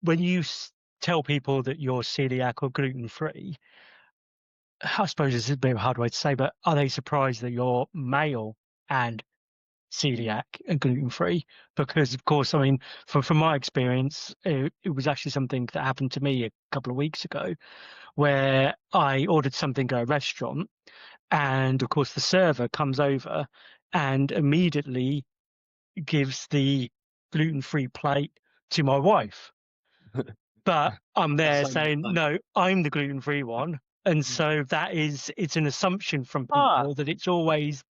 when you tell people that you're celiac or gluten free, I suppose this is a bit of a hard way to say, but are they surprised that you're male and celiac and gluten free? Because of course, I mean, from my experience, it was actually something that happened to me a couple of weeks ago, where I ordered something at a restaurant, and of course the server comes over and immediately gives the gluten free plate to my wife. But I'm That's there so many saying, times. no, I'm the gluten free one. And so it's an assumption from Ah, people that it's always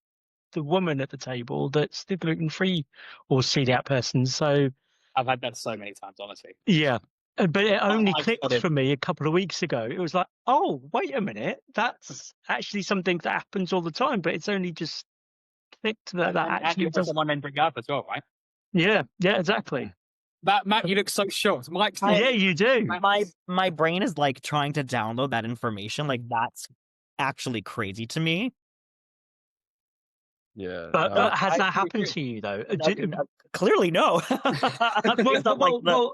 the woman at the table that's the gluten free or celiac person. So I've had that so many times, honestly. yeah. But it only I've got clicked it. for me a couple of weeks ago. It was like, oh, wait a minute. That's actually something that happens all the time, but it's only just clicked that that And actually you're the does. someone then bring up as well, right? Yeah, yeah, exactly. Matt, you look so shocked. Mike's I, Yeah, you do. my brain is like trying to download that information. Like that's actually crazy to me. Yeah. But So has I that happened to you though? clearly no. Well, Based on like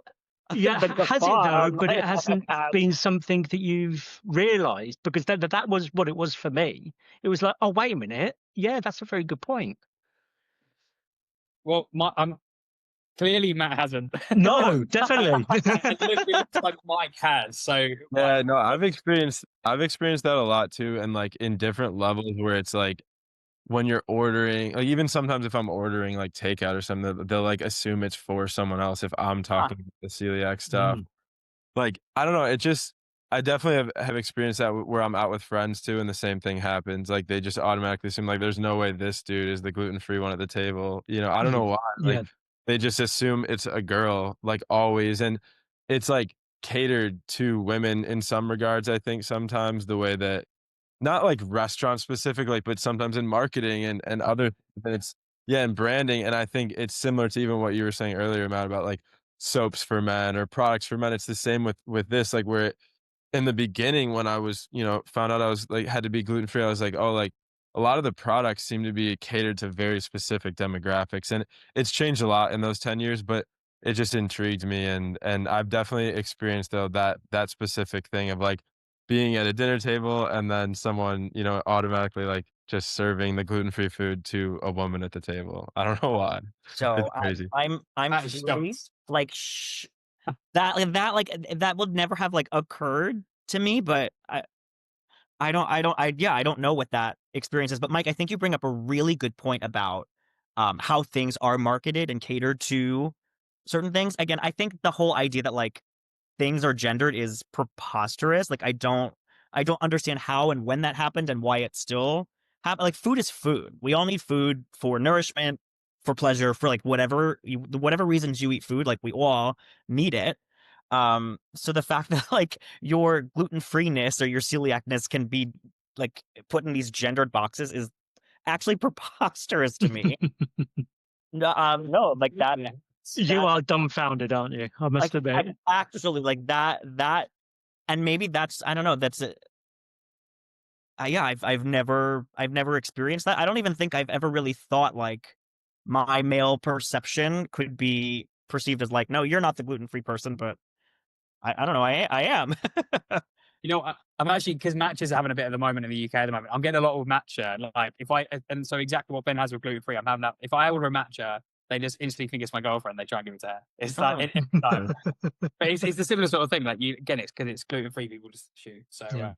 yeah, the has it thought, though? I'm But it like, hasn't been something that you've realised, because that was what it was for me. It was like, oh, wait a minute. Yeah, that's a very good point. well, clearly Matt hasn't. No, definitely. It looks like Mike has. So Yeah, no, I've experienced that a lot too, and like in different levels where it's like when you're ordering, like even sometimes if I'm ordering like takeout or something, they'll like assume it's for someone else if I'm huh, talking about the celiac stuff. Mm. Like, I don't know, I definitely have experienced that where I'm out with friends too, and the same thing happens. Like they just automatically assume like there's no way this dude is the gluten-free one at the table. I don't know why. Like Yeah. they just assume it's a girl, like always. And it's like catered to women in some regards, I think sometimes the way that not like restaurant specific, like, but sometimes in marketing and other and it's yeah, and branding. And I think it's similar to even what you were saying earlier, Matt, about like soaps for men or products for men. It's the same with this, like where in the beginning when I was, found out I was like had to be gluten free, I was like, oh, like a lot of the products seem to be catered to very specific demographics. And it's changed a lot in those 10 years, but it just intrigued me. And I've definitely experienced though that specific thing of like being at a dinner table and then someone, automatically like just serving the gluten free food to a woman at the table. I don't know why. so It's crazy. I'm Matt is really shocked. like that would never have like occurred to me, but I don't know what that experience is. But Mike, I think you bring up a really good point about how things are marketed and catered to certain things. Again, I think the whole idea that like things are gendered is preposterous. Like I don't understand how and when that happened and why it still happen. Like food is food. We all need food for nourishment, for pleasure, for like whatever reasons you eat food. Like we all need it. So the fact that like your gluten freeness or your celiacness can be like put in these gendered boxes is actually preposterous to me. No, no, like that. You That are dumbfounded, aren't you? I must like admit. I'm actually like that, and maybe that's I don't know. That's it. Yeah, I've never experienced that. I don't even think I've ever really thought like my male perception could be perceived as like, no, you're not the gluten free person, but I don't know, I am. I'm actually because matches are having a bit of the moment in the UK at the moment. I'm getting a lot of matcha. Like if I and so exactly what Ben has with gluten free, I'm having that. If I order a matcha, they just instantly think it's my girlfriend. They try and give it to her. It's like Oh. every time. But it's a similar sort of thing. Like it's because it's gluten free. People just shoot. So Yeah.